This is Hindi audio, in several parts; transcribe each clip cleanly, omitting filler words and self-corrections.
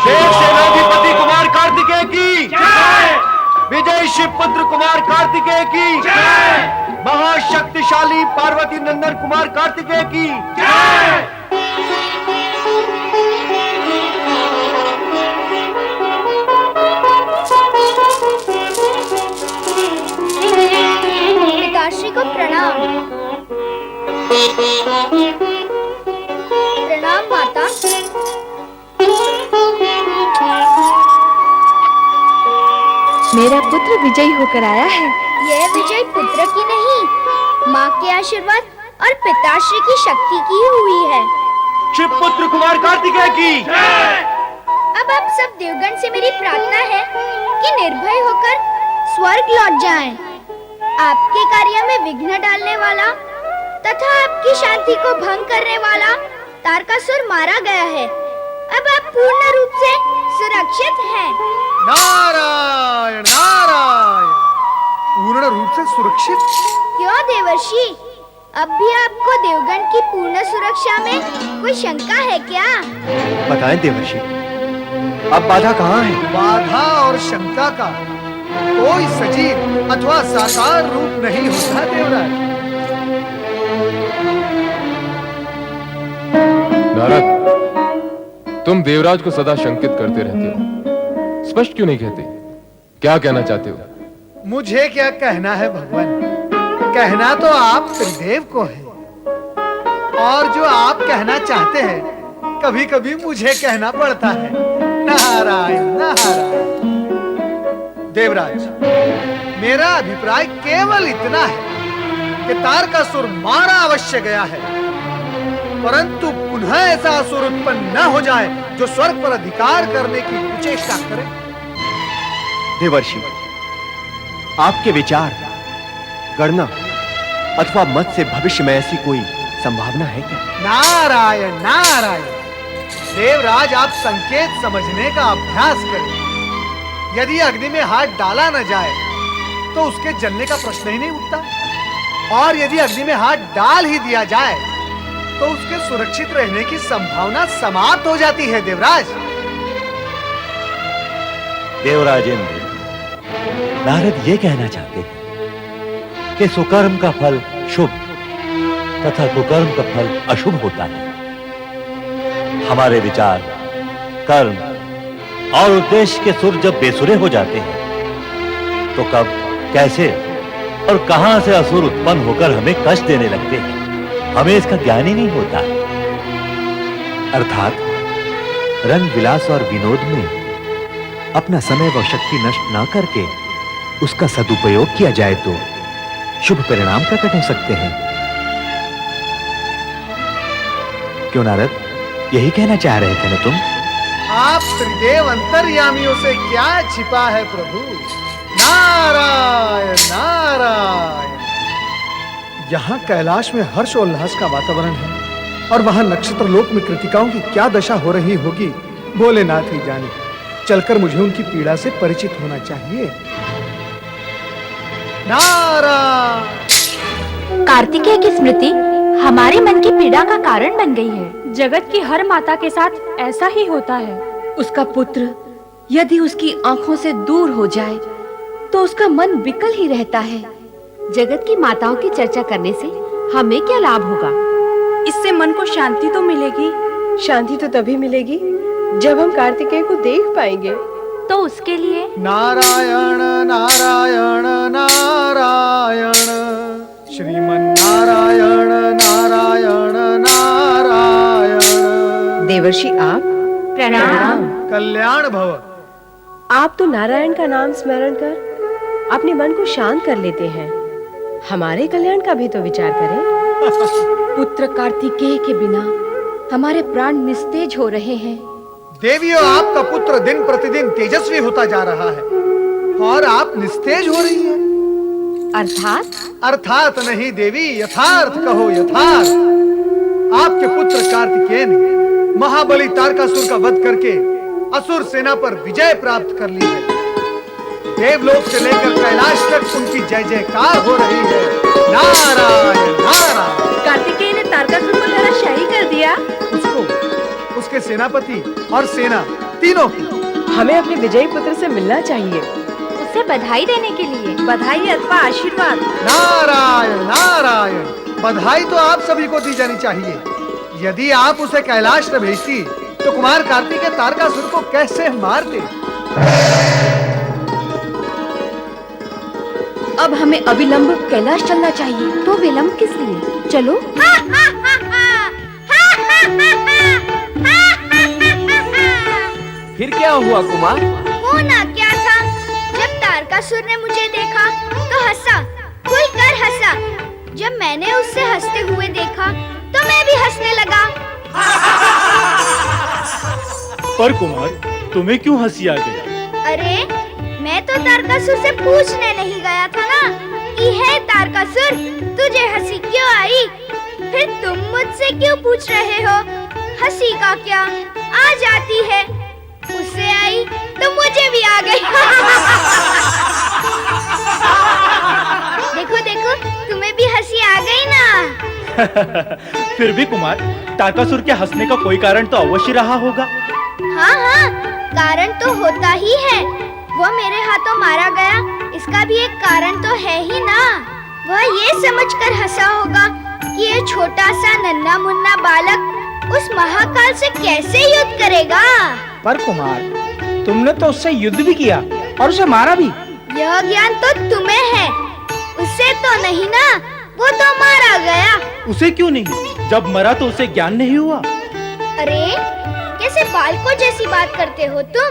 देव सेनाधिपति कुमार कार्तिकेय की जय। विजय शिवपुत्र कुमार कार्तिकेय की जय। महाशक्तिशाली पार्वती नंदन कुमार कार्तिकेय की जय। पिताश्री को प्रणाम। प्रणाम माता। मेरा पुत्र विजयी होकर आया है। यह विजय पुत्र की नहीं, माँ के आशीर्वाद और पिताश्री की शक्ति की हुई है। शिवपुत्र कुमार कार्तिकेय की जय। अब आप सब देवगण से मेरी प्रार्थना है कि निर्भय होकर स्वर्ग लौट जाएं। आपके कार्य में विघ्न डालने वाला तथा आपकी शांति को भंग करने वाला तारकासुर मारा गया है। अब आप पूर्ण रूप से सुरक्षित हैं। नारायण नारायण। पूर्ण रूप से सुरक्षित? क्यों देवर्षि, अब भी आपको देवगण की पूर्ण सुरक्षा में कोई शंका है क्या? बताएं देवर्षि, अब बाधा कहाँ है? बाधा और शंका का कोई सजीव अथवा साकार रूप नहीं होता देवराज। नारद, तुम देवराज को सदा शंकित करते रहते हो, स्पष्ट क्यों नहीं कहते? क्या कहना चाहते हो? मुझे क्या कहना है भगवान, कहना तो आप त्रिदेव को है, और जो आप कहना चाहते हैं कभी कभी मुझे कहना पड़ता है। नारायण नारायण। देवराज, मेरा अभिप्राय केवल इतना है कि तारकासुर मारा अवश्य गया है, परंतु पुनः ऐसा असुर उत्पन्न न हो जाए जो स्वर्ग पर अधिकार करने की कुचेष्टा करे। देवर्षि, आपके विचार, गणना अथवा मत से भविष्य में ऐसी कोई संभावना है क्या? नारायण नारायण। देवराज, आप संकेत समझने का अभ्यास करें। यदि अग्नि में हाथ डाला न जाए तो उसके जलने का प्रश्न ही नहीं उठता, और यदि अग्नि में हाथ डाल ही दिया जाए तो उसके सुरक्षित रहने की संभावना समाप्त हो जाती है। देवराज, देवराजेंद्र, नारद ये कहना चाहते हैं कि सुकर्म का फल शुभ तथा कुकर्म का फल अशुभ होता है। हमारे विचार, कर्म और उद्देश्य के सुर जब बेसुरे हो जाते हैं तो कब, कैसे और कहां से असुर उत्पन्न होकर हमें कष्ट देने लगते हैं, हमें इसका ज्ञान ही नहीं होता। अर्थात रंग विलास और विनोद में अपना समय व शक्ति नष्ट ना करके उसका सदुपयोग किया जाए तो शुभ परिणाम प्रकट हो सकते हैं। क्यों नारद, यही कहना चाह रहे थे ना तुम? आप त्रिदेव अंतर्यामियों से क्या छिपा है प्रभु। नारायण नारायण। यहाँ कैलाश में हर्षोल्लास का वातावरण है, और वहां नक्षत्र लोक में कृतिकाओं की क्या दशा हो रही होगी भोलेनाथ ही जाने। चलकर मुझे उनकी पीड़ा से परिचित होना चाहिए। नारायण। कार्तिकेय की स्मृति हमारे मन की पीड़ा का कारण बन गई है। जगत की हर माता के साथ ऐसा ही होता है। उसका पुत्र यदि उसकी आंखों से दूर हो जाए तो उसका मन विकल ही रहता है। जगत की माताओं की चर्चा करने से हमें क्या लाभ होगा? इससे मन को शांति तो मिलेगी। शांति तो तभी मिलेगी जब हम कार्तिकेय को देख पाएंगे। तो उसके लिए नारायण नारायण नारायण, श्रीमन नारायण नारायण नारायण। देवर्षि, आप प्रणाम। कल्याण भव। आप तो नारायण का नाम स्मरण कर अपने मन को शांत कर लेते हैं। हमारे कल्याण का भी तो विचार करें। पुत्र कार्तिकेय के बिना हमारे प्राण निस्तेज हो रहे हैं। देवियों, आपका पुत्र दिन प्रतिदिन तेजस्वी होता जा रहा है और आप निस्तेज हो रही हैं। अर्थात नहीं देवी, यथार्थ कहो यथार्थ। आपके पुत्र कार्तिकेय ने महाबली तारकासुर का वध करके असुर सेना पर विजय प्राप्त कर ली है। देवलोक से लेकर कैलाश तक उनकी जय जयकार हो रही है। नारायण नारायण। कार्तिकेय ने तारकासुर को धराशायी कर दिया। उसको, उसके सेनापति और सेना तीनों की। हमें अपने विजयी पुत्र से मिलना चाहिए। उसे बधाई देने के लिए। बधाई अथवा आशीर्वाद। नारायण नारायण, बधाई तो आप सभी को दी जानी चाहिए। यदि आप उसे कैलाश न भेजती तो कुमार कार्तिक के तारकासुर को कैसे मारते। अब हमें अविलंब कैलाश चलना चाहिए। तो विलंब किस लिए? चलो। फिर क्या हुआ कुमार? होना क्या था, जब तारकासुर ने मुझे देखा तो हंसा, खुलकर हंसा। जब मैंने उससे हंसते हुए देखा तो मैं भी हंसने लगा। पर कुमार, तुम्हें क्यों हंसी आ गई? अरे मैं तो तारकासुर से पूछने नहीं गया था ना कि हे तारकासुर, तुझे हंसी क्यों आई? फिर तुम मुझसे क्यों पूछ रहे हो? हंसी का क्या, आ जाती है। उससे आई तो मुझे भी आ गई। देखो देखो, तुम्हें भी हंसी आ गई ना। फिर भी कुमार, तारकासुर के हंसने का कोई कारण तो अवश्य रहा होगा। हाँ हाँ, कारण तो होता ही है। वो मेरे हाथों मारा गया, इसका भी एक कारण तो है ही ना। वह ये समझकर हंसा होगा कि ये छोटा सा नन्हा मुन्ना बालक उस महाकाल से कैसे युद्ध करेगा। पर कुमार, तुमने तो उससे युद्ध भी किया और उसे मारा भी। यह ज्ञान तो तुम्हें है, उससे तो नहीं ना। वो तो मारा गया। उसे क्यों नहीं? जब मरा तो उसे ज्ञान नहीं हुआ। अरे कैसे बालकों जैसी बात करते हो तुम?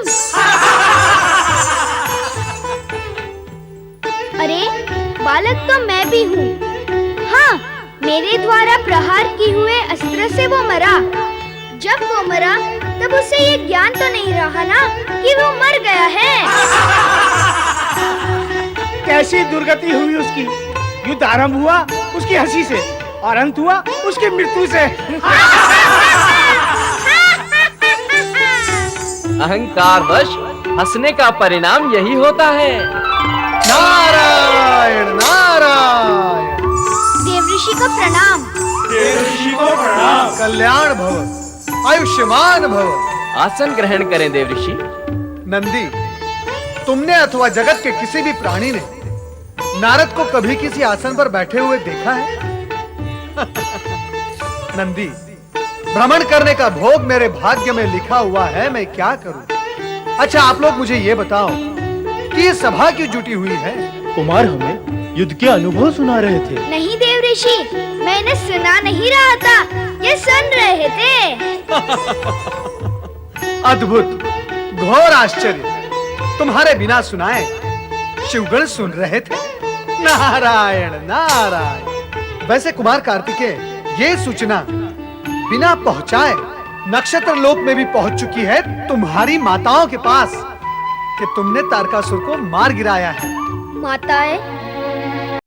अरे बालक तो मैं भी हूँ। हाँ, मेरे द्वारा प्रहार किए हुए अस्त्र से वो मरा। जब वो मरा तब उसे ये ज्ञान तो नहीं रहा ना कि वो मर गया है। कैसी दुर्गति हुई उसकी। युद्ध आरंभ हुआ उसकी हंसी से और अंत हुआ उसकी मृत्यु से। अहंकारवश हंसने का परिणाम यही होता है। नारायण नारायण। देवऋषि को प्रणाम। देवऋषि को प्रणाम। कल्याण भव, आयुष्मान भव। आसन ग्रहण करें देवऋषि। नंदी, तुमने अथवा जगत के किसी भी प्राणी ने नारद को कभी किसी आसन पर बैठे हुए देखा है? नंदी, भ्रमण करने का भोग मेरे भाग्य में लिखा हुआ है, मैं क्या करूं? अच्छा आप लोग मुझे ये बताओ कि ये सभा क्यों जुटी हुई है? कुमार हमें युद्ध के अनुभव सुना रहे थे। नहीं देवऋषि, मैंने सुना नहीं रहा था, ये सुन रहे थे। अद्भुत, घोर आश्चर्य। तुम्हारे बिना सुनाए शिवगण सुन रहे थे। नारायण नारायण। वैसे कुमार कार्तिकेय, ये सूचना बिना पहुंचाए नक्षत्र लोक में भी पहुंच चुकी है तुम्हारी माताओं के पास कि तुमने तारकासुर को मार गिराया है। माताएं?